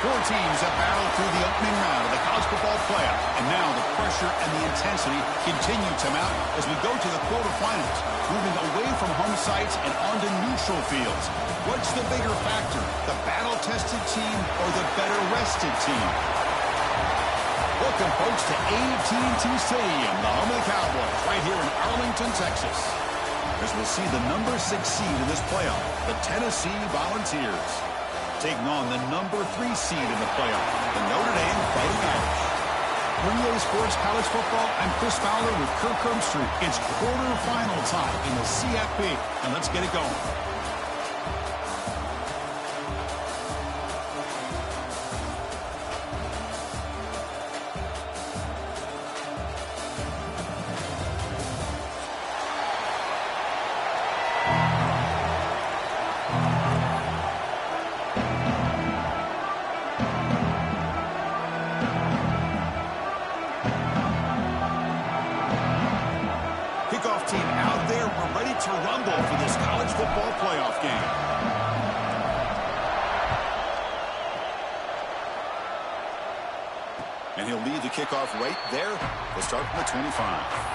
Four teams have battled through the opening round of the college football playoff, and now the pressure and the intensity continue to mount as we go to the quarterfinals, moving away from home sites and onto neutral fields. What's the bigger factor, the battle-tested team or the better-rested team? Welcome, folks, to AT&T Stadium, the home of the Cowboys, right here in Arlington, Texas, as we'll see the number 6 seed in this playoff, the Tennessee Volunteers, taking on the number 3 seed in the playoff, the Notre Dame Fighting Irish. For EA Sports College Football, I'm Chris Fowler with Kirk Herbstreit. It's quarterfinal time in the CFP, and let's get it going. Team out there, we're ready to rumble for this college football playoff game. And he'll lead the kickoff right there. We'll start from the 25.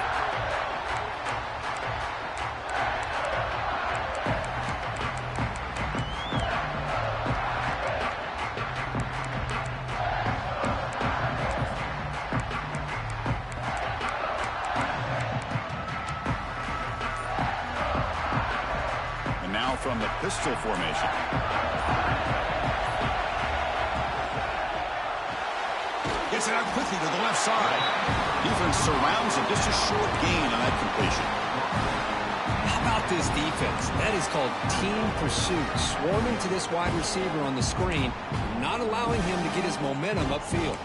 From the pistol formation. Gets it out quickly to the left side. Defense surrounds him. Just a short gain on that completion. How about this defense? That is called team pursuit. Swarming to this wide receiver on the screen, not allowing him to get his momentum upfield.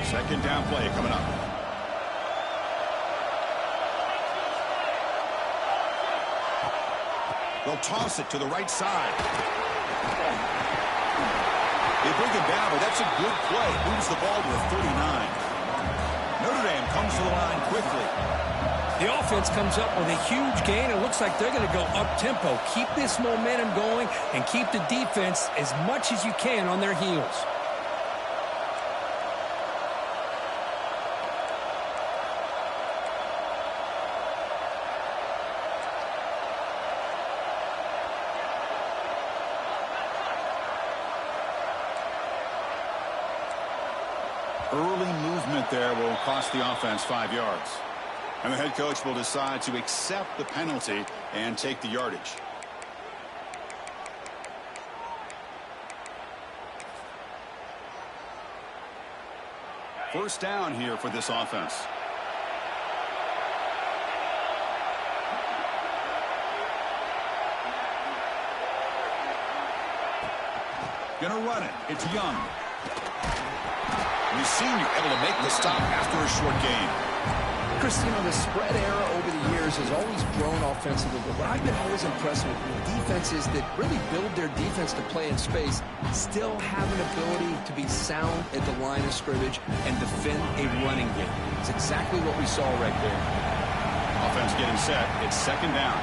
Second down play coming up. They'll toss it to the right side. They bring it down, but that's a good play. Moves the ball to the 39. Notre Dame comes to the line quickly. The offense comes up with a huge gain. It looks like they're going to go up-tempo. Keep this momentum going and keep the defense as much as you can on their heels. Early movement there will cost the offense 5 yards. And the head coach will decide to accept the penalty and take the yardage. First down here for this offense. Gonna run it. It's Young. The senior able to make the stop after a short gain. Chris, you know, the spread era over the years has always grown offensively, but what I've been always impressed with defenses that really build their defense to play in space still have an ability to be sound at the line of scrimmage and defend a running game. It's exactly what we saw right there. Offense getting set. It's second down.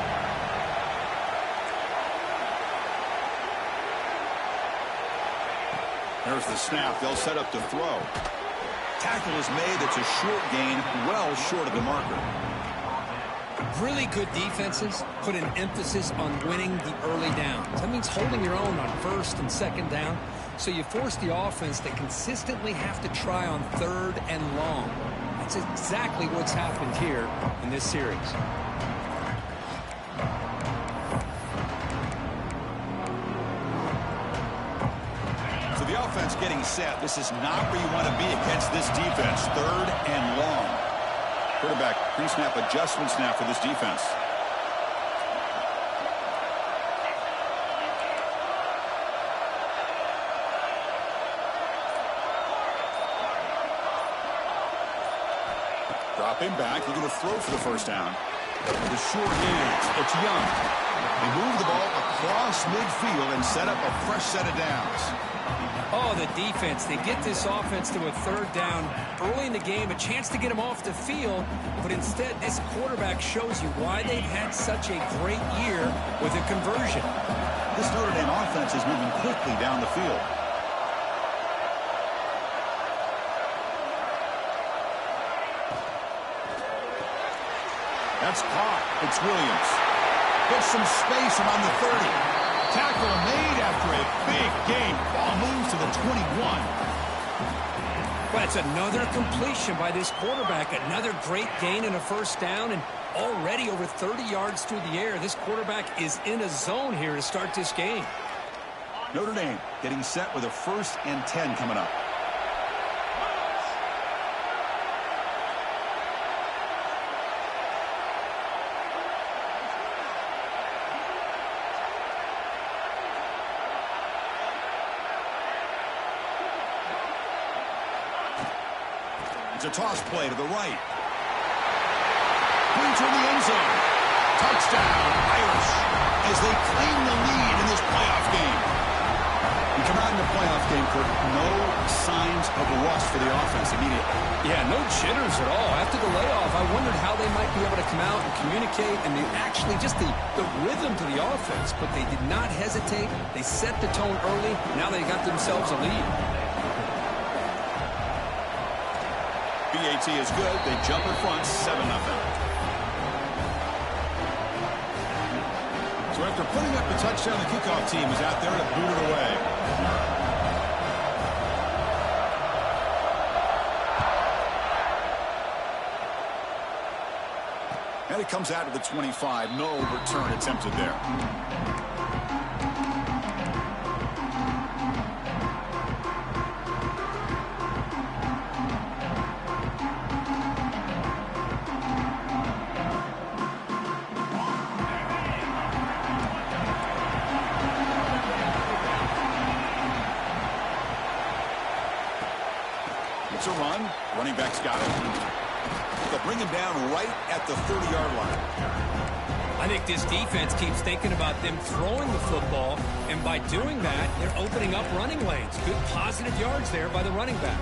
There's the snap. They'll set up to throw. Tackle is made. It's a short gain, well short of the marker. Really good defenses put an emphasis on winning the early downs. That means holding your own on first and second down. So you force the offense to consistently have to try on third and long. That's exactly what's happened here in this series. Offense getting set. This is not where you want to be against this defense. Third and long. Quarterback pre-snap adjustment snap for this defense. Dropping back, looking to throw for the first down. With a short hands, it's Young. They move the ball across midfield and set up a fresh set of downs. Oh, the defense. They get this offense to a third down early in the game, a chance to get them off the field, but instead this quarterback shows you why they've had such a great year with a conversion. This Notre Dame offense is moving quickly down the field. That's caught. It's Williams. Gets some space around the 30. Tackle made after a big gain. Ball moves to the 21. But it's another completion by this quarterback. Another great gain and a first down, and already over 30 yards through the air. This quarterback is in a zone here to start this game. Notre Dame getting set with a 1st and 10 coming up. It's a toss play to the right. Into the end zone. Touchdown, Irish, as they claim the lead in this playoff game. We come out in the playoff game, Kurt, no signs of rust for the offense immediately. Yeah, no jitters at all. After the layoff, I wondered how they might be able to come out and communicate, and actually just the rhythm to the offense. But they did not hesitate. They set the tone early. Now they got themselves a lead. BAT is good. They jump in front, 7-0. So after putting up the touchdown, the kickoff team is out there to boot it away. And it comes out to the 25. No return attempted there. It's a run. Running back's got it. They'll bring him down right at the 30-yard line. I think this defense keeps thinking about them throwing the football, and by doing that, they're opening up running lanes. Good positive yards there by the running back.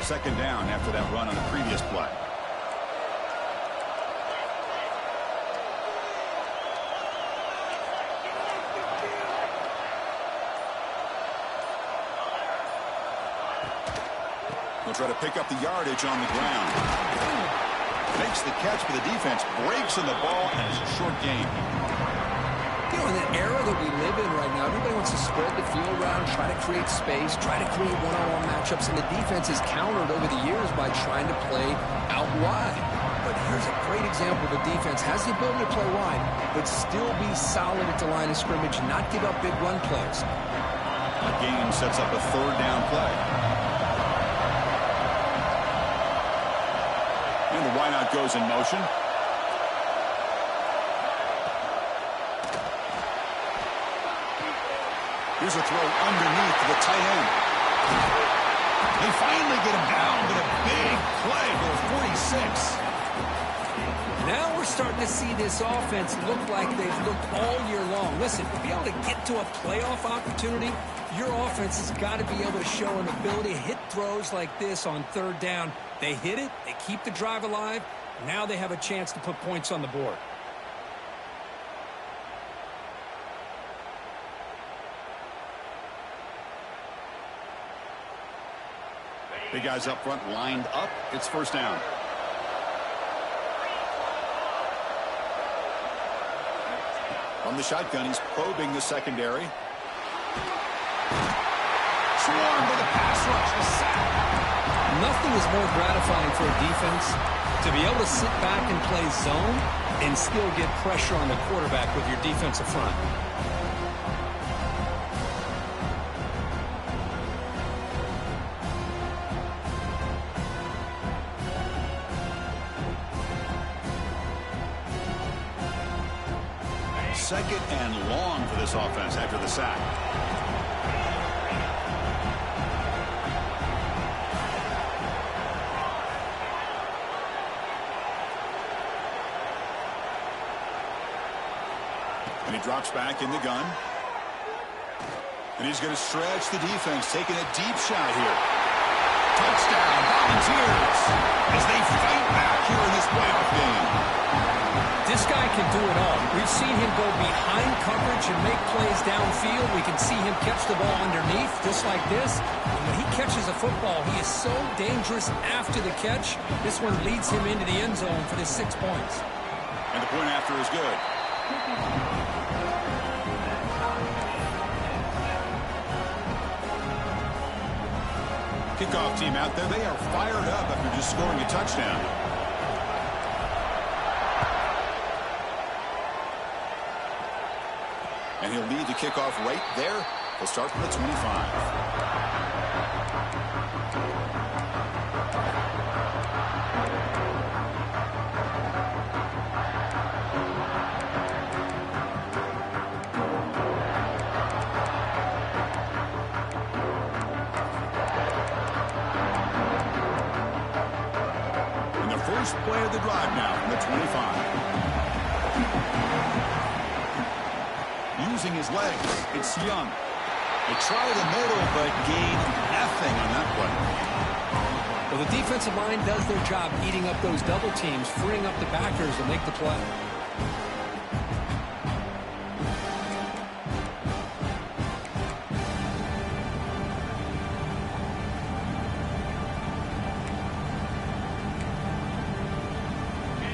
Second down after that run on the previous play. They'll try to pick up the yardage on the ground. Makes the catch for the defense, breaks in the ball, and it's a short gain. You know, in the era that we live in right now, everybody wants to spread the field around, try to create space, try to create one-on-one matchups, and the defense is countered over the years by trying to play out wide. But here's a great example. The defense has the ability to play wide, but still be solid at the line of scrimmage, not give up big run plays. A gain sets up a third down play. And the wideout goes in motion. Here's a throw underneath to the tight end. They finally get him down, but a big play for 46. Now we're starting to see this offense look like they've looked all year long. Listen, to be able to get to a playoff opportunity, your offense has got to be able to show an ability to hit throws like this on third down. They hit it, they keep the drive alive. Now they have a chance to put points on the board. Big guys up front lined up. It's first down. From the shotgun, he's probing the secondary. Swarmed by the pass rush. The sack. Nothing is more gratifying for a defense to be able to sit back and play zone and still get pressure on the quarterback with your defensive front. Second and long for this offense after the sack. And he drops back in the gun. And he's going to stretch the defense, taking a deep shot here. Touchdown, Volunteers, as they fight back here in this playoff game. This guy can do it all. We've seen him go behind coverage and make plays downfield. We can see him catch the ball underneath, just like this. And when he catches a football, he is so dangerous after the catch. This one leads him into the end zone for the 6 points. And the point after is good. Kickoff team out there. They are fired up after just scoring a touchdown. And he'll lead the kickoff right there. He'll start from the 25. First play of the drive now from the 25. Using his legs, it's Young. They try the middle, but gain nothing on that play. Well, the defensive line does their job eating up those double teams, freeing up the backers to make the play.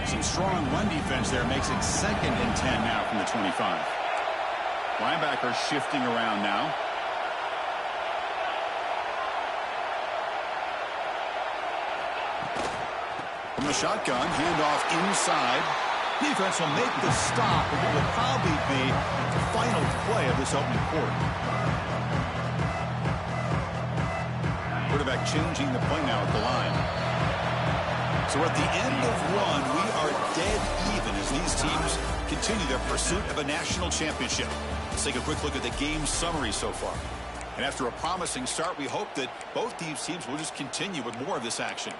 Some strong run defense there makes it 2nd and 10 now from the 25. Linebacker shifting around now. From the shotgun, handoff inside. Defense will make the stop, and it will probably be the final play of this opening quarter. Quarterback changing the play now at the line. So at the end of one, we are dead even as these teams continue their pursuit of a national championship. Let's take a quick look at the game summary so far. And after a promising start, we hope that both these teams will just continue with more of this action.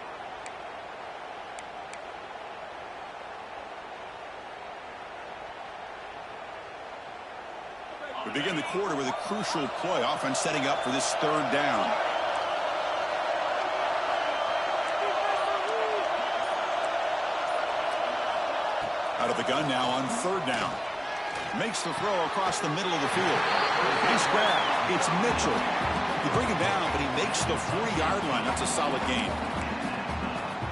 We begin the quarter with a crucial play, offense setting up for this 3rd down. Out of the gun now on 3rd down. Makes the throw across the middle of the field. Nice grab. It's Mitchell. You bring him down, but he makes the 40-yard line. That's a solid gain.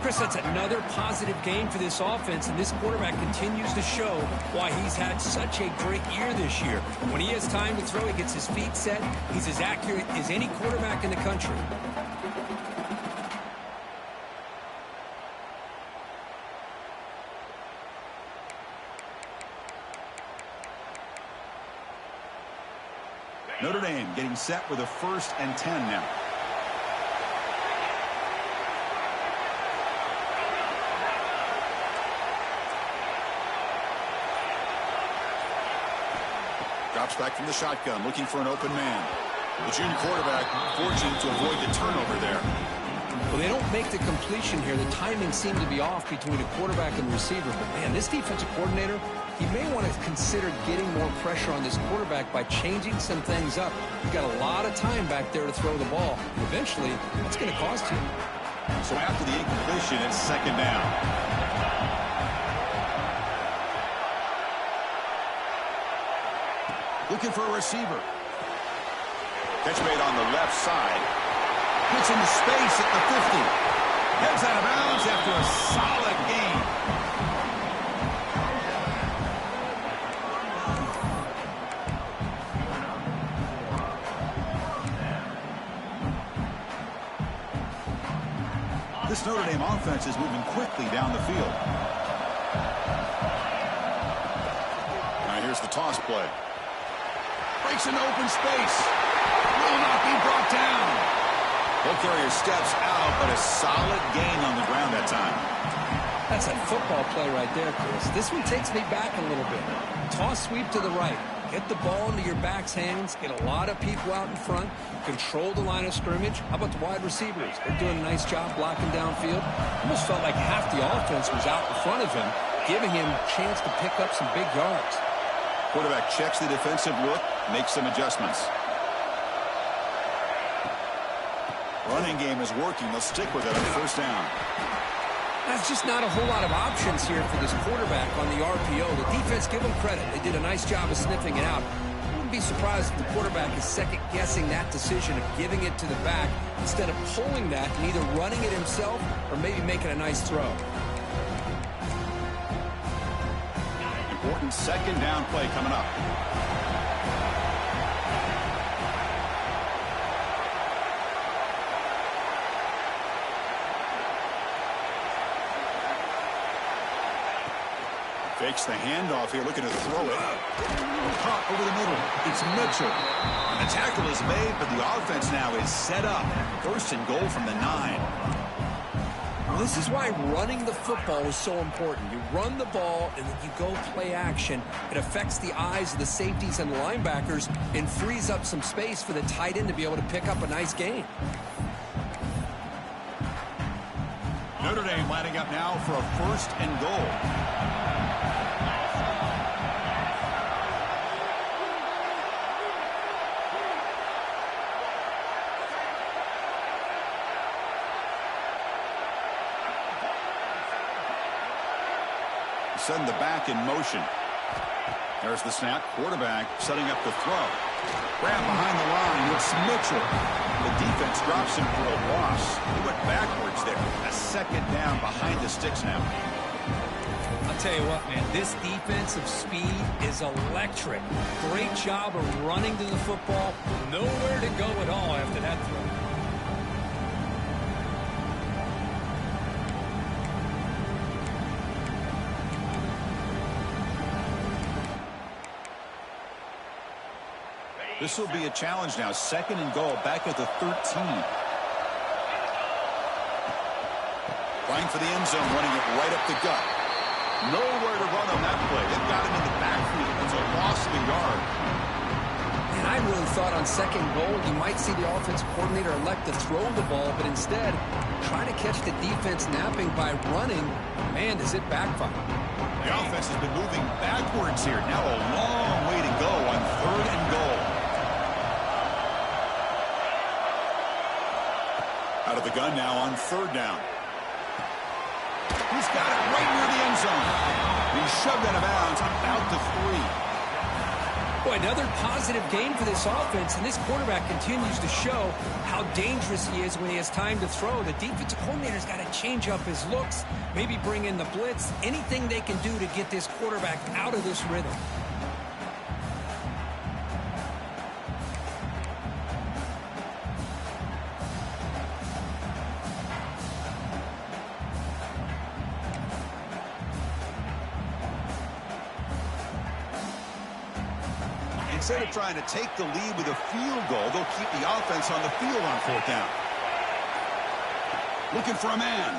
Chris, that's another positive game for this offense, and this quarterback continues to show why he's had such a great year this year. When he has time to throw, he gets his feet set. He's as accurate as any quarterback in the country. Notre Dame getting set with a 1st and 10 now. Drops back from the shotgun, looking for an open man. The junior quarterback fortunate to avoid the turnover there. Well, they don't make the completion here. The timing seemed to be off between a quarterback and the receiver. But, man, this defensive coordinator, he may want to consider getting more pressure on this quarterback by changing some things up. You've got a lot of time back there to throw the ball. Eventually, that's going to cost you. So after the incompletion, it's 2nd down. Looking for a receiver. Catch made on the left side. Gets into space at the 50. Heads out of bounds after a solid gain. This Notre Dame offense is moving quickly down the field. Now here's the toss play. Breaks into open space. Will not be brought down. Ball carrier steps out, but a solid gain on the ground that time. That's a football play right there, Chris. This one takes me back a little bit. Toss sweep to the right. Get the ball into your back's hands. Get a lot of people out in front. Control the line of scrimmage. How about the wide receivers? They're doing a nice job blocking downfield. Almost felt like half the offense was out in front of him, giving him a chance to pick up some big yards. Quarterback checks the defensive look, makes some adjustments. Running game is working. They'll stick with it on first down. That's just not a whole lot of options here for this quarterback on the RPO. The defense, give them credit. They did a nice job of sniffing it out. I wouldn't be surprised if the quarterback is second-guessing that decision of giving it to the back instead of pulling that and either running it himself or maybe making a nice throw. Important second down play coming up. Fakes the handoff here, looking to throw it. Caught over the middle. It's Mitchell. And the tackle is made, but the offense now is set up. First and goal from the 9. Well, this is why running the football is so important. You run the ball, and then you go play action. It affects the eyes of the safeties and the linebackers and frees up some space for the tight end to be able to pick up a nice gain. Notre Dame lining up now for a first and goal. Send the back in motion. There's the snap. Quarterback setting up the throw. Grab behind the line. It's Mitchell. The defense drops him for a loss. He went backwards there. A second down behind the sticks now. I'll tell you what, man. This defensive speed is electric. Great job of running to the football. Nowhere to go at all after that throw. This will be a challenge now. Second and goal back at the 13. Trying for the end zone, running it right up the gut. Nowhere to run on that play. They've got him in the backfield. It's a loss of a yard. And I really thought on second goal you might see the offensive coordinator elect to throw the ball, but instead try to catch the defense napping by running. Man, does it backfire. The offense has been moving backwards here. Now a long way to go on third and goal. Out of the gun now on third down. He's got it right near the end zone. He's shoved out of bounds about the 3. Boy, another positive game for this offense, and this quarterback continues to show how dangerous he is when he has time to throw. The defensive coordinator's got to change up his looks, maybe bring in the blitz, anything they can do to get this quarterback out of this rhythm. Instead of trying to take the lead with a field goal, they'll keep the offense on the field on fourth down. Looking for a man.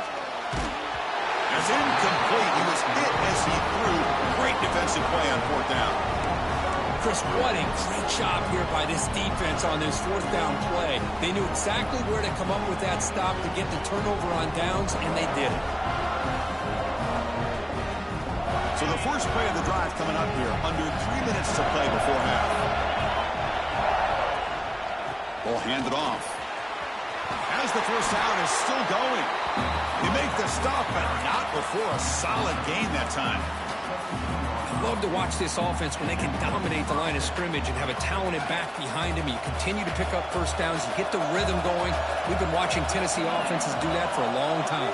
As incomplete, he was hit as he threw. Great defensive play on fourth down. Chris, what a great job here by this defense on this fourth down play. They knew exactly where to come up with that stop to get the turnover on downs, and they did it. So the first play of the drive coming up here, under 3 minutes to play before half. Ball handed off. As the first down is still going. They make the stop, but not before a solid gain that time. I love to watch this offense when they can dominate the line of scrimmage and have a talented back behind him. You continue to pick up first downs. You get the rhythm going. We've been watching Tennessee offenses do that for a long time.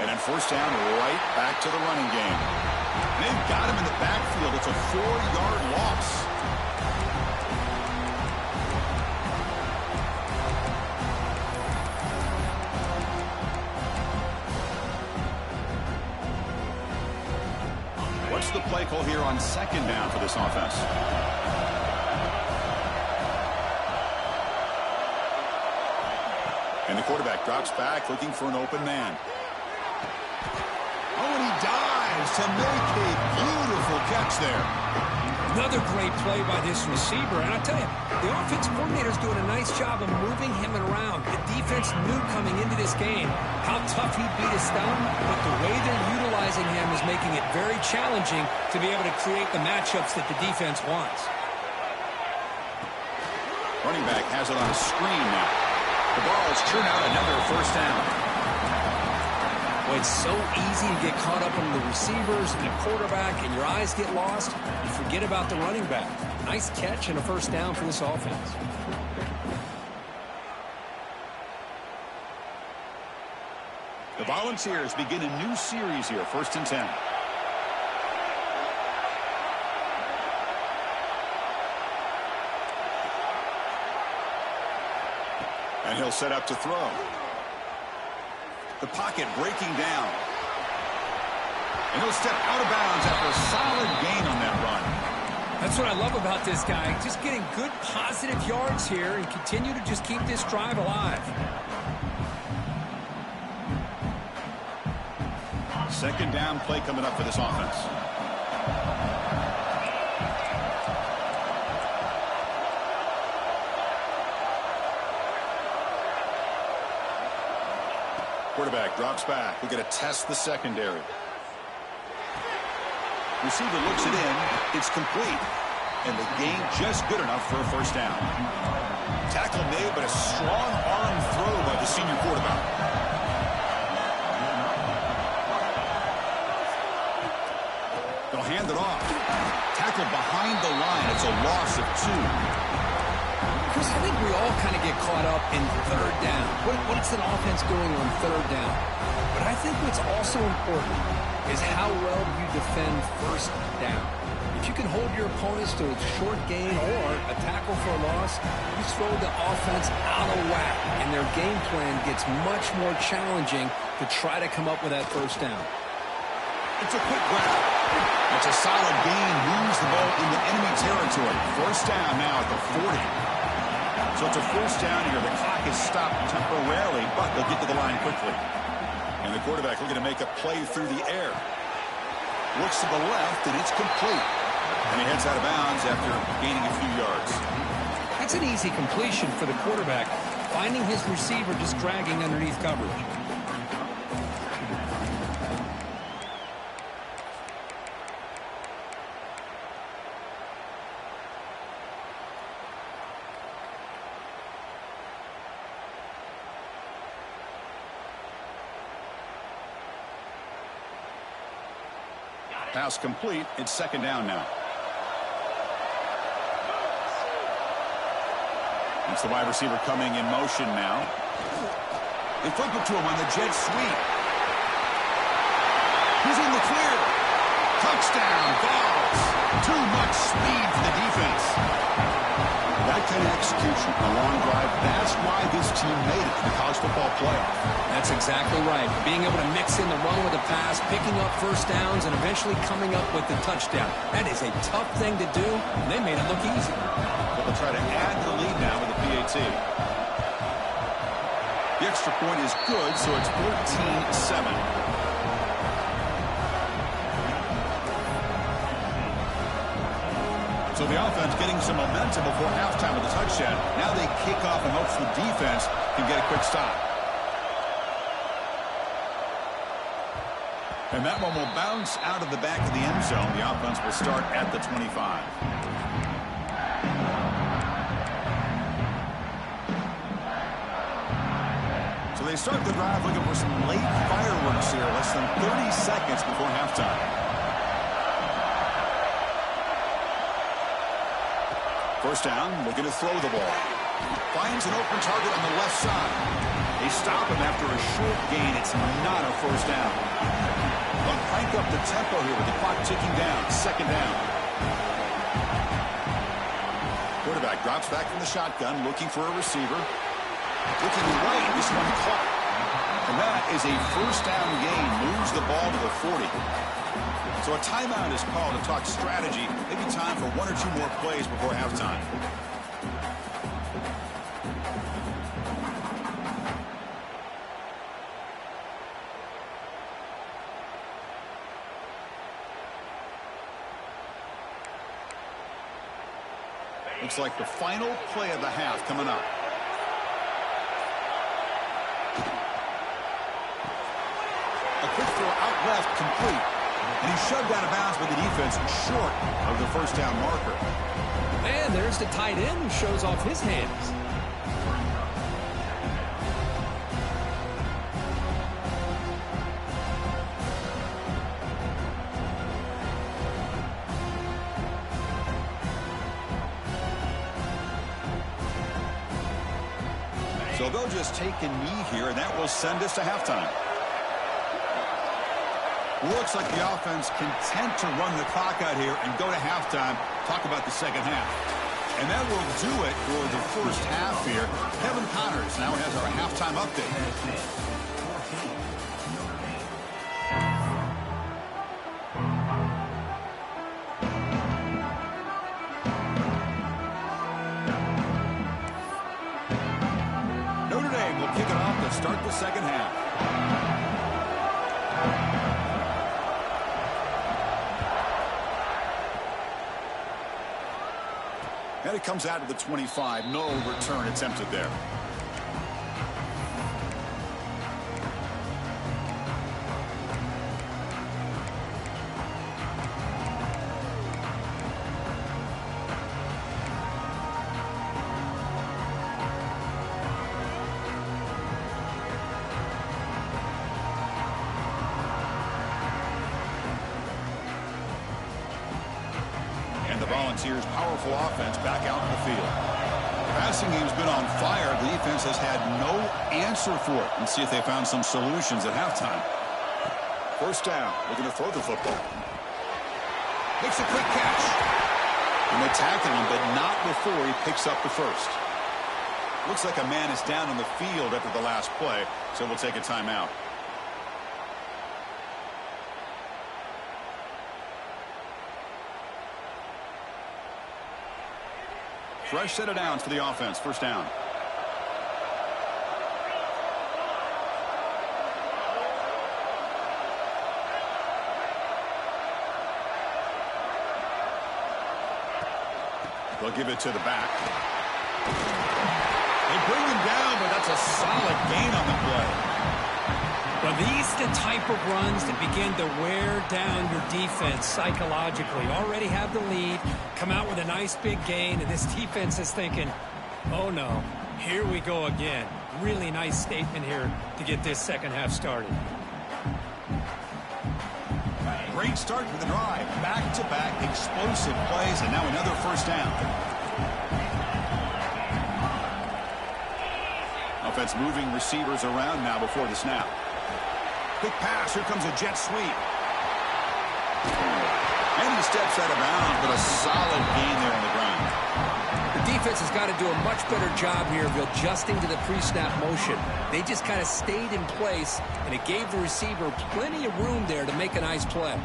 And then first down, right back to the running game. They've got him in the backfield. It's a 4-yard loss. What's the play call here on second down for this offense? And the quarterback drops back looking for an open man. Oh, and he dives to make a beautiful catch there. Another great play by this receiver. And I tell you, the offense coordinator's doing a nice job of moving him around. The defense knew coming into this game how tough he'd be to stop, but the way they're utilizing him is making it very challenging to be able to create the matchups that the defense wants. Running back has it on a screen now. The Vols churn out another first down. Well, it's so easy to get caught up on the receivers and the quarterback, and your eyes get lost. You forget about the running back. Nice catch and a first down for this offense. The Volunteers begin a new series here, 1st and 10. And he'll set up to throw. The pocket breaking down. And he'll step out of bounds after a solid gain on that run. That's what I love about this guy. Just getting good positive yards here and continue to just keep this drive alive. Second down play coming up for this offense. Quarterback drops back. We're going to test the secondary. Receiver looks it in. It's complete. And the gain just good enough for a first down. Tackle made, but a strong arm throw by the senior quarterback. They'll hand it off. Tackle behind the line. It's a loss of 2. Chris, I think we all kind of get caught up in third down. What's an offense doing on third down? But I think what's also important is how well you defend first down. If you can hold your opponents to a short gain or a tackle for a loss, you throw the offense out of whack, and their game plan gets much more challenging to try to come up with that first down. It's a quick grab. It's a solid gain. Moves the ball into enemy territory. First down now at the 40. So it's a first down here. The clock is stopped temporarily, but they'll get to the line quickly. And the quarterback looking to make a play through the air. Looks to the left, and it's complete. And he heads out of bounds after gaining a few yards. That's an easy completion for the quarterback, finding his receiver just dragging underneath coverage. Pass complete. It's second down now. It's the wide receiver coming in motion now. They flip it to him on the jet sweep. He's in the clear. Touchdown, Vols. Too much speed for the defense. That kind of execution, a long drive, that's why this team made it to the college football playoff. That's exactly right. Being able to mix in the run with the pass, picking up first downs, and eventually coming up with the touchdown. That is a tough thing to do, and they made it look easy. They'll try to add to the lead now with the PAT. The extra point is good, so it's 14-7. So the offense getting some momentum before halftime with a touchdown. Now they kick off and hopes the defense can get a quick stop. And that one will bounce out of the back of the end zone. The offense will start at the 25. So they start the drive looking for some late fireworks here. Less than 30 seconds before halftime. First down, looking to throw the ball. Finds an open target on the left side. They stop him after a short gain. It's not a first down. They'll crank up the tempo here with the clock ticking down. Second down. Quarterback drops back from the shotgun, looking for a receiver. Looking right, this one caught. And that is a first down gain. Moves the ball to the 40. So a timeout is called to talk strategy. Maybe time for one or two more plays before halftime. Looks like the final play of the half coming up. A quick throw out left, complete. And he's shoved out of bounds by the defense short of the first down marker. And there's the tight end who shows off his hands. So they'll just take a knee here, and that will send us to halftime. Looks like the offense content to run the clock out here and go to halftime. Talk about the second half. And that will do it for the first half here. Kevin Connors now has our halftime update. Notre Dame will kick it off to start the second half. And it comes out to the 25. No return attempted there. Volunteers' powerful offense back out in the field. The passing game's been on fire. The defense has had no answer for it. Let's see if they found some solutions at halftime. First down. Looking to throw the football. Makes a quick catch. And they tackle him, but not before he picks up the first. Looks like a man is down on the field after the last play, so we'll take a timeout. Fresh set of downs for the offense. First down. They'll give it to the back. They bring him down, but that's a solid gain on the play. Well, these are the type of runs that begin to wear down your defense psychologically. Already have the lead, come out with a nice big gain, and this defense is thinking, oh no, here we go again. Really nice statement here to get this second half started. Great start to the drive. Back-to-back explosive plays, and now another first down. Offense moving receivers around now before the snap. Quick pass. Here comes a jet sweep. And he steps out of bounds, but a solid gain there on the ground. The defense has got to do a much better job here of adjusting to the pre-snap motion. They just kind of stayed in place, and it gave the receiver plenty of room there to make a nice play.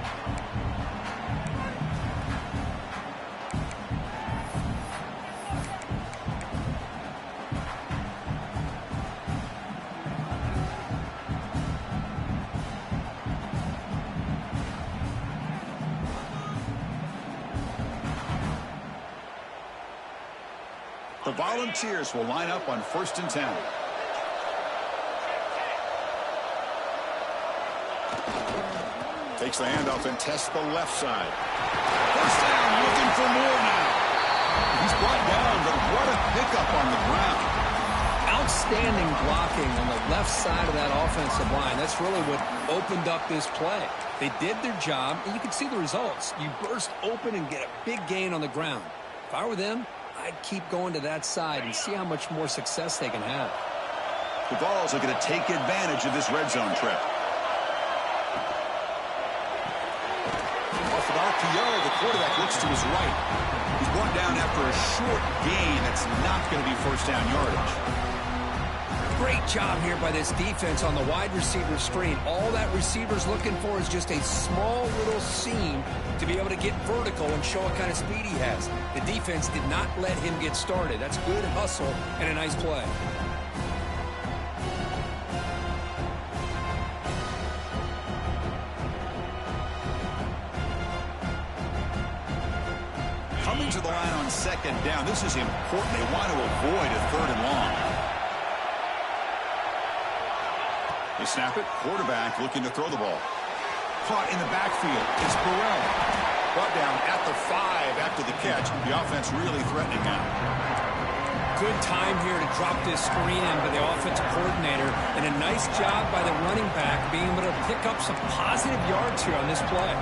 The Volunteers will line up on 1st and 10. Takes the handoff and tests the left side. First down, looking for more now. He's brought down, but what a pickup on the ground. Outstanding blocking on the left side of that offensive line. That's really what opened up this play. They did their job, and you can see the results. You burst open and get a big gain on the ground. If I were them, I'd keep going to that side and see how much more success they can have. The Vols are going to take advantage of this red zone trip. Off of RPO, the quarterback looks to his right. He's brought down after a short gain. That's not going to be first down yardage. Great job here by this defense on the wide receiver screen. All that receiver's looking for is just a small little seam to be able to get vertical and show what kind of speed he has. The defense did not let him get started. That's good hustle and a nice play. Coming to the line on second down. This is important. They want to avoid a third and long. They snap it. Quarterback looking to throw the ball. Caught in the backfield. It's Burrell. Brought down at the 5 after the catch. The offense really threatening now. Good time here to drop this screen in by the offensive coordinator. And a nice job by the running back being able to pick up some positive yards here on this play.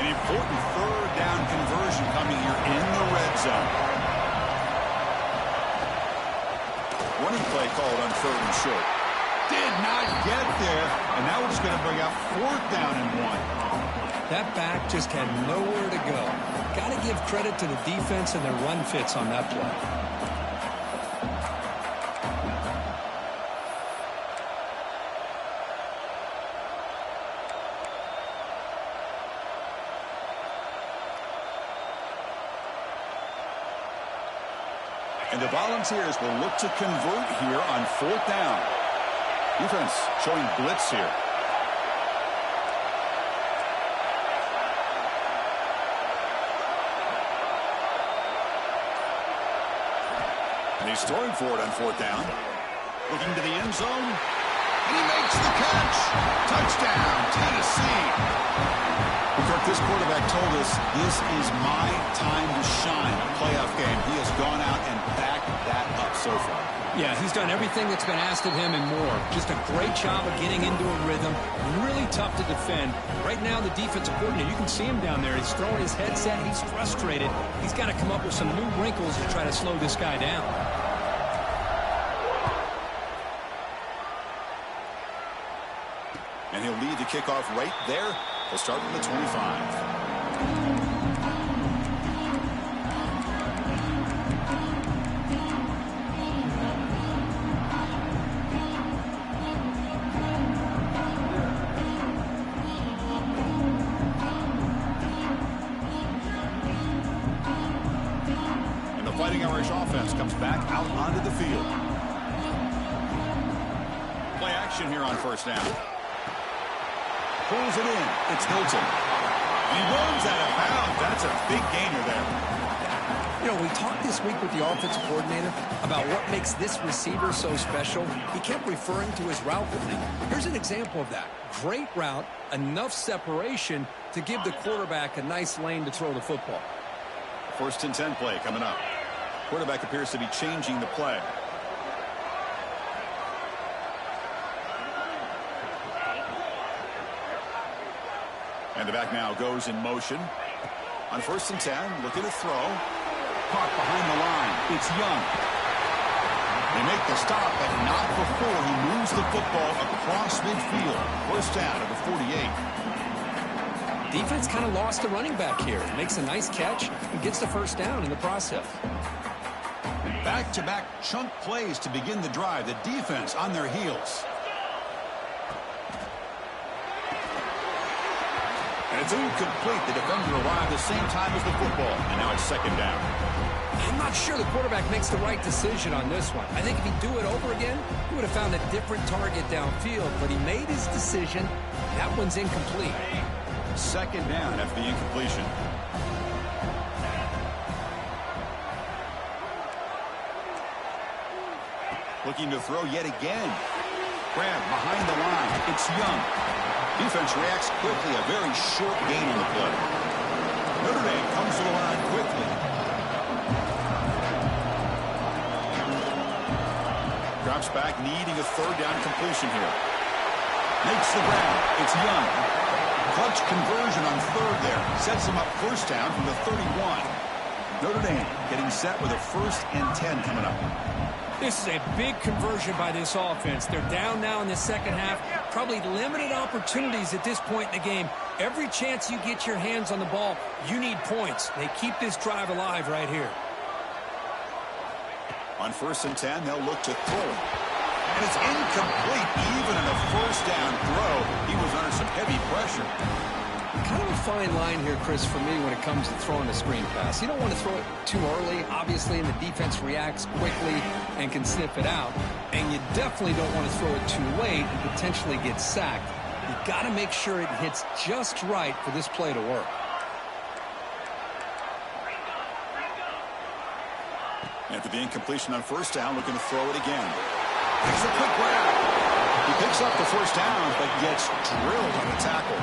Important third down conversion coming here in the red zone. Running play called on 3rd and short. Did not get there. And now we're just going to bring out 4th down and 1. That back just had nowhere to go. Got to give credit to the defense and their run fits on that play. And the Volunteers will look to convert here on 4th down. Defense showing blitz here. And he's throwing for it on 4th down. Looking to the end zone. And he makes the catch. Touchdown, Tennessee. Kirk, this quarterback told us this is my time to shine. A playoff game. He has gone out and backed that up so far. Yeah, he's done everything that's been asked of him and more. Just a great job of getting into a rhythm. Really tough to defend. Right now, the defensive coordinator, you can see him down there. He's throwing his headset. He's frustrated. He's got to come up with some new wrinkles to try to slow this guy down. And he'll lead the kickoff right there. He'll start from the 25. And the Fighting Irish offense comes back out onto the field. Play action here on 1st down. Pulls it in. It's Hilton. He runs out of bounds. That's a big gainer there. You know, we talked this week with the offensive coordinator about what makes this receiver so special. He kept referring to his route running. Here's an example of that. Great route, enough separation to give the quarterback a nice lane to throw the football. 1st and 10 play coming up. Quarterback appears to be changing the play. And the back now goes in motion. On 1st and 10, looking to throw. Caught behind the line. It's Young. They make the stop, but not before he moves the football across midfield. 1st down at the 48. Defense kind of lost the running back here. Makes a nice catch and gets the 1st down in the process. Back-to-back chunk plays to begin the drive. The defense on their heels. And it's incomplete. The defender arrived the same time as the football. And now it's 2nd down. I'm not sure the quarterback makes the right decision on this one. I think if he'd do it over again, he would have found a different target downfield. But he made his decision. That one's incomplete. 2nd down after the incompletion. Looking to throw yet again. Grab behind the line. It's Young. Defense reacts quickly. A very short gain on the play. Notre Dame comes to the line quickly. Drops back, needing a 3rd down completion here. Makes the grab. It's Young. Clutch conversion on 3rd there. Sets him up 1st down from the 31. Notre Dame getting set with a 1st and 10 coming up. This is a big conversion by this offense. They're down now in the 2nd half. Probably limited opportunities at this point in the game. Every chance you get your hands on the ball, you need points. They keep this drive alive right here. On 1st and 10, they'll look to throw it. And it's incomplete. Even in a first down throw, he was under some heavy pressure. Kind of a fine line here, Chris, for me when it comes to throwing a screen pass. You don't want to throw it too early, obviously, and the defense reacts quickly and can sniff it out. And you definitely don't want to throw it too late and potentially get sacked. You got to make sure it hits just right for this play to work. After the incompletion on first down, looking to throw it again. Takes a quick grab. He picks up the first down, but gets drilled on the tackle.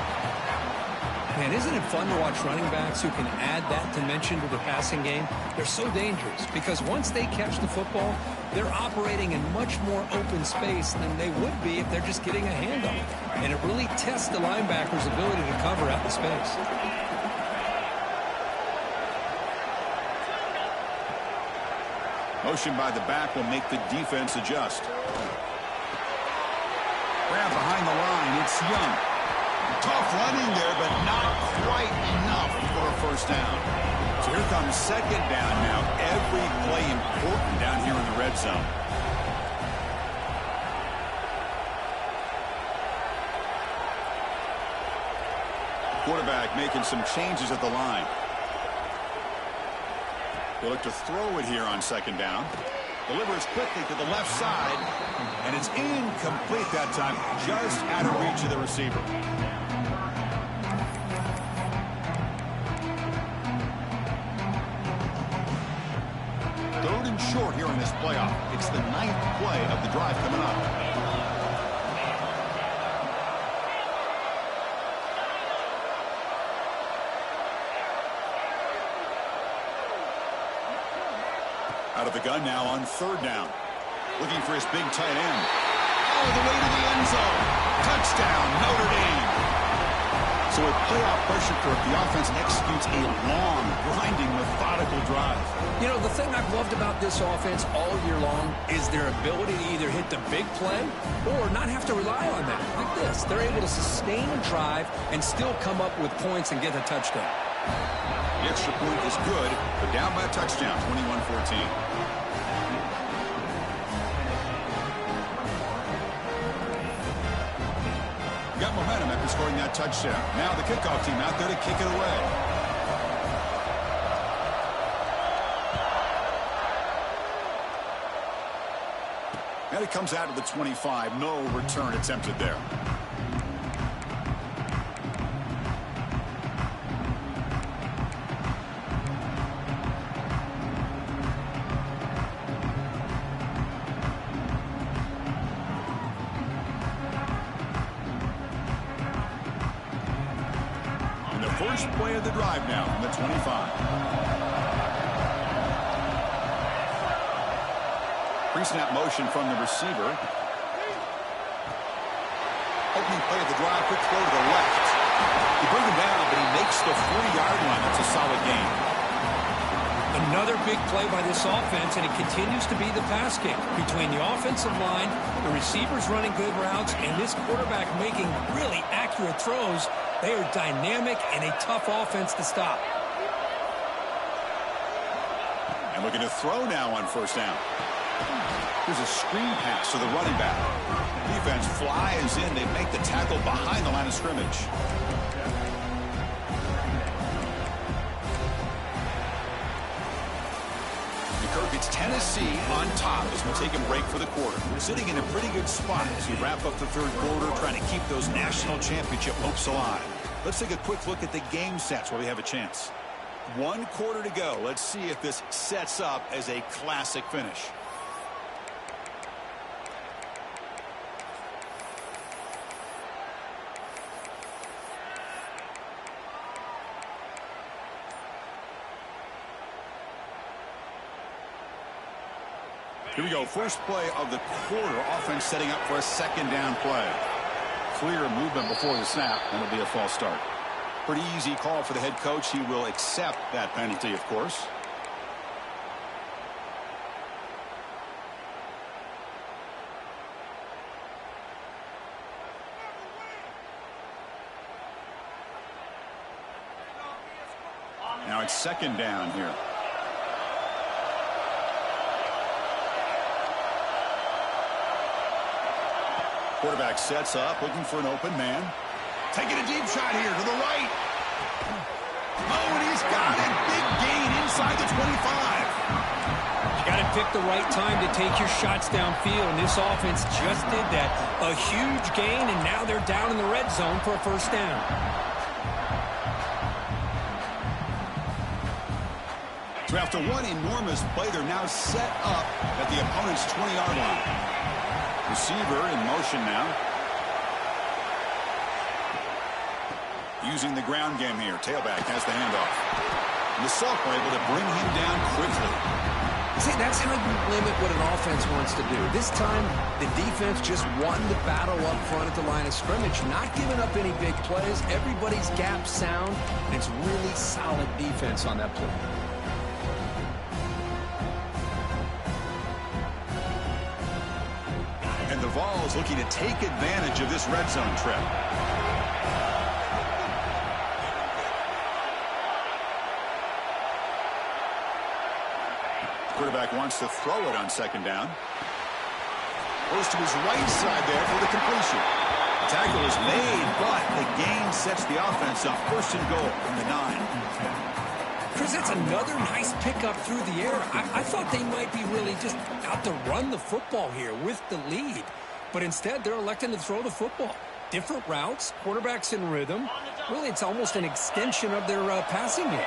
Man, isn't it fun to watch running backs who can add that dimension to the passing game? They're so dangerous because once they catch the football, they're operating in much more open space than they would be if they're just getting a handoff. And it really tests the linebacker's ability to cover out the space. Motion by the back will make the defense adjust. Grab behind the line. It's Young. Tough running there, but not quite enough for a first down. So here comes second down now. Every play important down here in the red zone. Quarterback making some changes at the line. They look to throw it here on second down. Delivers quickly to the left side, and it's incomplete that time, just out of reach of the receiver. Third and short here in this playoff. It's the 9th play of the drive coming up. Out of the gun now on third down. Looking for his big tight end. All the way to the end zone. Touchdown, Notre Dame. So with playoff pressure for the offense executes a long, grinding, methodical drive. You know, the thing I've loved about this offense all year long is their ability to either hit the big play or not have to rely on that. Like this. They're able to sustain a drive and still come up with points and get a touchdown. The extra point is good, but down by a touchdown, 21-14. Got momentum after scoring that touchdown. Now the kickoff team out there to kick it away. And it comes out to the 25. No return attempted there. First play of the drive now from the 25. Pre-snap motion from the receiver. Opening play of the drive, quick throw to the left. He brings him down, but he makes the 40-yard line. That's a solid gain. Another big play by this offense, and it continues to be the pass game. Between the offensive line, the receivers running good routes, and this quarterback making really accurate throws, they are dynamic and a tough offense to stop. And looking to throw now on first down. Here's a screen pass to the running back. Defense flies in. They make the tackle behind the line of scrimmage. It's Tennessee on top as we take a break for the quarter. We're sitting in a pretty good spot as we wrap up the third quarter, trying to keep those national championship hopes alive. Let's take a quick look at the game sets while we have a chance. 1 quarter to go. Let's see if this sets up as a classic finish. Here we go. First play of the quarter. Offense setting up for a second down play. Clear movement before the snap, and it'll be a false start. Pretty easy call for the head coach. He will accept that penalty, of course. Now it's second down here. Quarterback sets up, looking for an open man. Taking a deep shot here to the right. Oh, and he's got it. Big gain inside the 25. You got to pick the right time to take your shots downfield, and this offense just did that. A huge gain, and now they're down in the red zone for a first down. So after one enormous play, they're now set up at the opponent's 20-yard line. Receiver in motion now. Using the ground game here. Tailback has the handoff. And the Salk were able to bring him down quickly. See, that's how you limit what an offense wants to do. This time, the defense just won the battle up front at the line of scrimmage, not giving up any big plays. Everybody's gap sound, and it's really solid defense on that play. And the Vols looking to take advantage of this red zone trip. Quarterback wants to throw it on second down. Goes to his right side there for the completion. The tackle is made, but the gain sets the offense up. First and goal from the 9. Chris, that's another nice pickup through the air. I thought they might be really just out to run the football here with the lead. But instead, they're electing to throw the football. Different routes, quarterbacks in rhythm. Really, it's almost an extension of their passing game.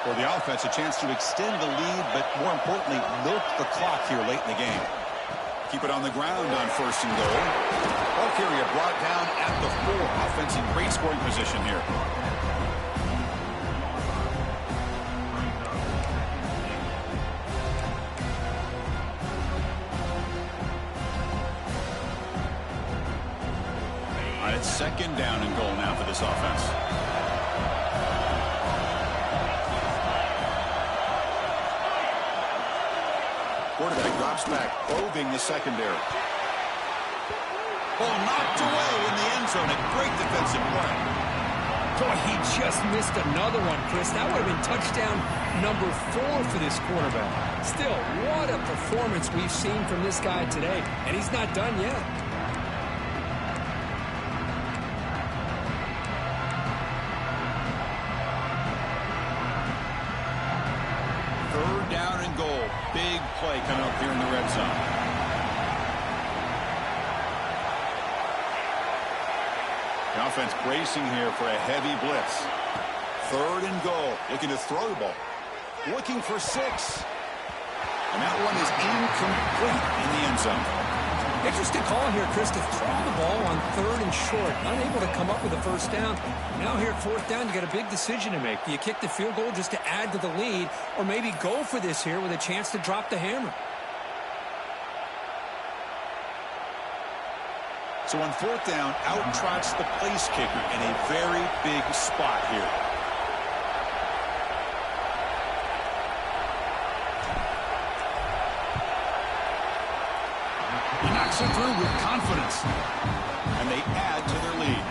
For the offense, a chance to extend the lead, but more importantly, milk the clock here late in the game. Keep it on the ground on first and goal. Ball carrier brought down at the 4. Offense in great scoring position here. All right, it's second down and goal now for this offense. Quarterback drops back, probing the secondary. Ball knocked away in the end zone. A great defensive play. Boy, he just missed another one, Chris. That would have been touchdown number 4 for this quarterback. Still, what a performance we've seen from this guy today. And he's not done yet. Third down and goal. Big play coming up here in the red zone. The offense bracing here for a heavy blitz. Third and goal. Looking to throw the ball. Looking for 6. And that one is incomplete in the end zone. Interesting call here, Chris, to throw the ball on 3rd and short. Unable to come up with a first down. Now here at 4th down, you got a big decision to make. Do you kick the field goal just to add to the lead, or maybe go for this here with a chance to drop the hammer? So on 4th down, out trots the place kicker in a very big spot here. He knocks it through with confidence. And they add to their lead.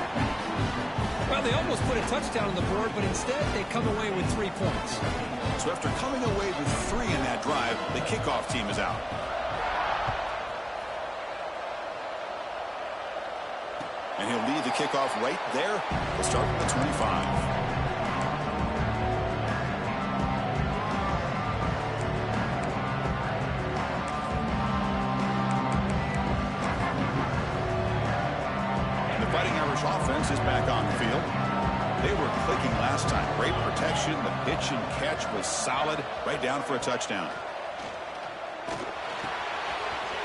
Well, they almost put a touchdown on the board, but instead they come away with 3 points. So after coming away with 3 in that drive, the kickoff team is out. And he'll lead the kickoff right there. We'll start with the 25. Irish offense is back on the field. They were clicking last time. Great protection. The pitch and catch was solid. Right down for a touchdown.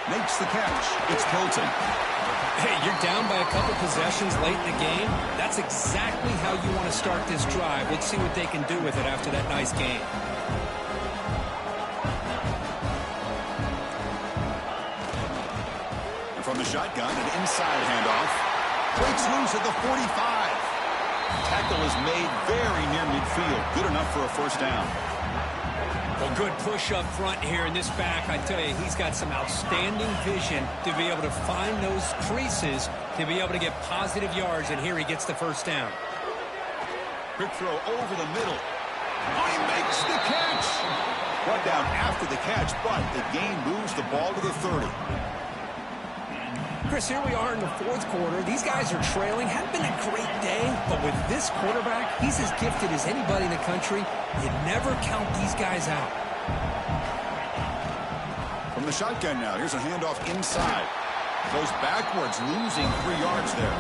Makes the catch. It's Hilton. Hey, you're down by a couple possessions late in the game. That's exactly how you want to start this drive. Let's see what they can do with it after that nice game. And from the shotgun, an inside handoff. Breaks loose at the 45. Tackle is made very near midfield. Good enough for a first down. Well, good push up front here in this back. I tell you, he's got some outstanding vision to be able to find those creases, to be able to get positive yards, and here he gets the first down. Quick throw over the middle. Oh, he makes the catch. Brought down after the catch, but the gain moves the ball to the 30. Chris, here we are in the fourth quarter. These guys are trailing. Hadn't been a great day, but with this quarterback, he's as gifted as anybody in the country. You never count these guys out. From the shotgun now, here's a handoff inside. Goes backwards, losing 3 yards there.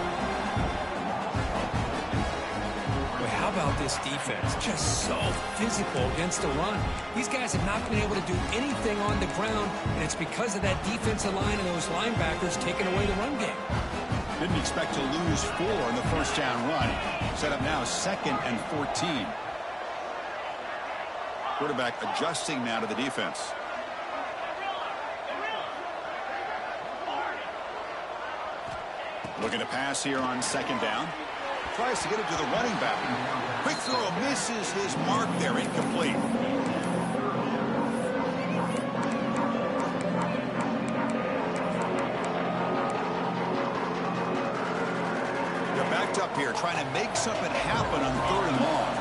Boy, how about this defense? Just so physical against the run. These guys have not been able to do anything on the ground, and it's because of that defensive line and those linebackers taking away the run game. Didn't expect to lose 4 in the first down run. Set up now 2nd and 14. Quarterback adjusting now to the defense. Looking to pass here on 2nd down. Tries to get it to the running back. Quick throw, misses his mark there, incomplete. They're backed up here, trying to make something happen on 3rd and long.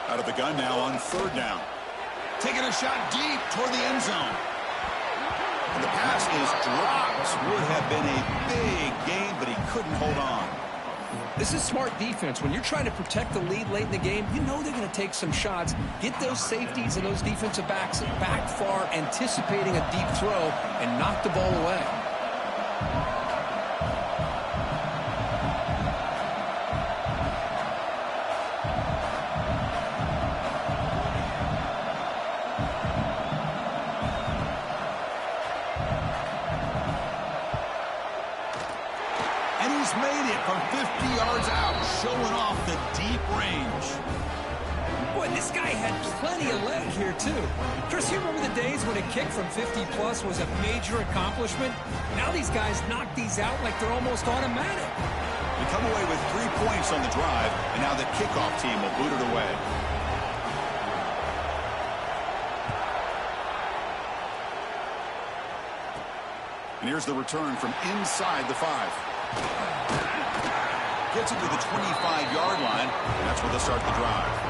Out of the gun now on 3rd down. Taking a shot deep toward the end zone. And the pass is dropped. Would have been a big gain, but he couldn't hold on. This is smart defense. When you're trying to protect the lead late in the game, you know they're going to take some shots. Get those safeties and those defensive backs back far, anticipating a deep throw, and knock the ball away. Made it from 50 yards out, showing off the deep range. Boy, this guy had plenty of leg here, too. Chris, you remember the days when a kick from 50-plus was a major accomplishment? Now these guys knock these out like they're almost automatic. They come away with 3 points on the drive, and now the kickoff team will boot it away. And here's the return from inside the 5. Gets it to the 25-yard line, and that's where they'll start the drive.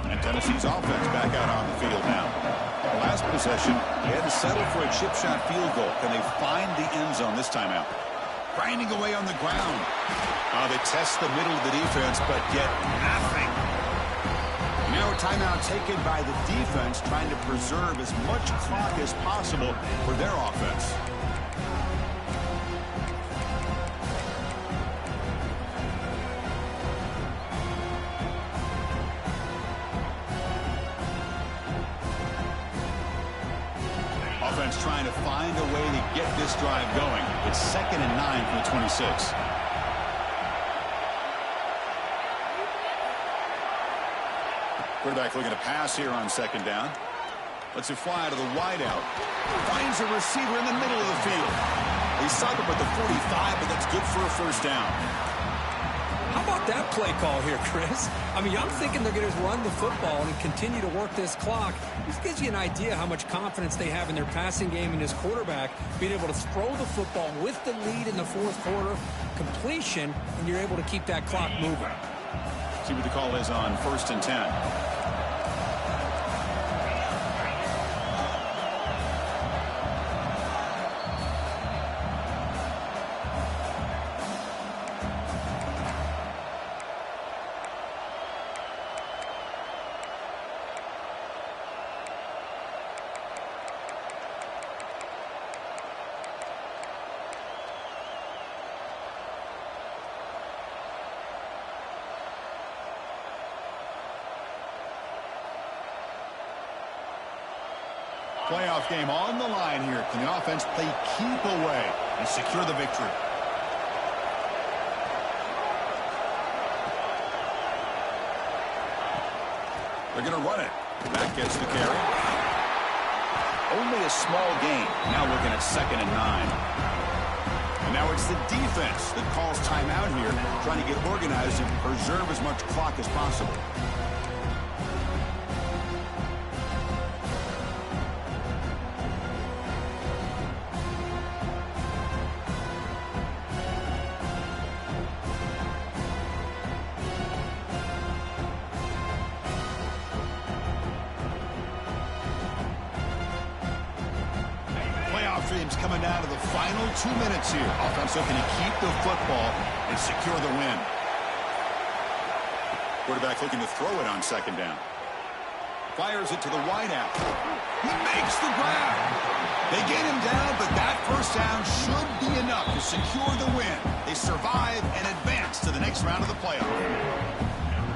And Tennessee's offense back out on the field now. Last possession, they had to settle for a chip shot field goal. Can they find the end zone this time out? Grinding away on the ground. They test the middle of the defense, but get nothing. Now a timeout taken by the defense, trying to preserve as much clock as possible for their offense. Offense trying to find a way to get this drive going. It's 2nd and 9 from the 26. Quarterback looking to pass here on 2nd down. Lets it fly to the wideout. Finds a receiver in the middle of the field. He stopped him at the 45, but that's good for a first down. How about that play call here, Chris? I mean, I'm thinking they're going to run the football and continue to work this clock. This gives you an idea how much confidence they have in their passing game and this quarterback being able to throw the football with the lead in the 4th quarter, completion, and you're able to keep that clock moving. See what the call is on 1st and 10. Playoff game on the line here. Can the offense play keep away and secure the victory? They're going to run it. Back gets the carry. only a small gain. Now looking at 2nd and 9. And now it's the defense that calls timeout here, trying to get organized and preserve as much clock as possible. Dreams coming down to the final 2 minutes here. Offense looking to keep the football and secure the win. Quarterback looking to throw it on 2nd down. Fires it to the wideout. He makes the grab. They get him down, but that first down should be enough to secure the win. They survive and advance to the next round of the playoff.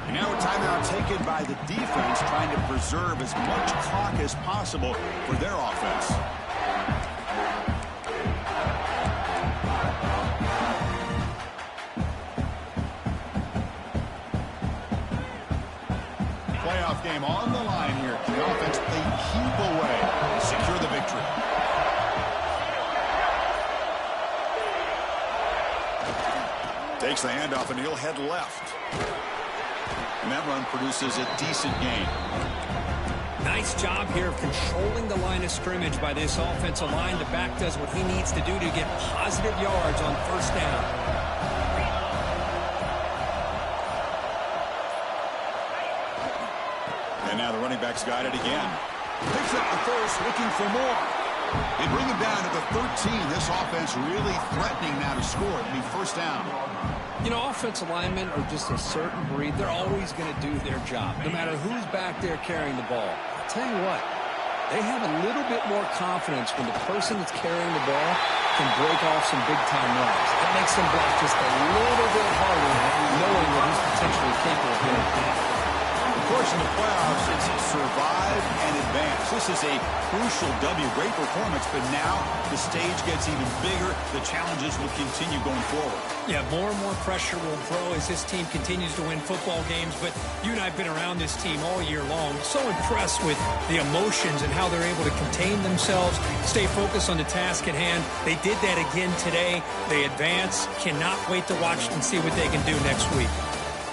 And now a timeout taken by the defense, trying to preserve as much clock as possible for their offense. Playoff game on the line here. The offense, they keep away and secure the victory. Takes the handoff and he'll head left. And that run produces a decent gain. Nice job here of controlling the line of scrimmage by this offensive line. The back does what he needs to do to get positive yards on 1st down. And now the running back's got it again. Picks up the first, looking for more. They bring him down to the 13. This offense really threatening now to score. It'll be 1st down. You know, offensive linemen are just a certain breed. They're always going to do their job, no matter who's back there carrying the ball. I'll tell you what, they have a little bit more confidence when the person that's carrying the ball can break off some big-time runs. It makes them block just a little bit harder, knowing that he's potentially capable of getting it. Of course, in the playoffs, it's survive and advance. This is a crucial W. Great performance, but now the stage gets even bigger. The challenges will continue going forward. Yeah, more and more pressure will grow as this team continues to win football games, but you and I have been around this team all year long. So impressed with the emotions and how they're able to contain themselves, stay focused on the task at hand. They did that again today. They advance. Cannot wait to watch and see what they can do next week.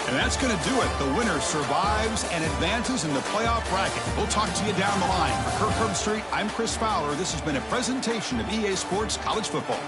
And that's going to do it. The winner survives and advances in the playoff bracket. We'll talk to you down the line. For Kirk Herbstreit, I'm Chris Fowler. This has been a presentation of EA Sports College Football.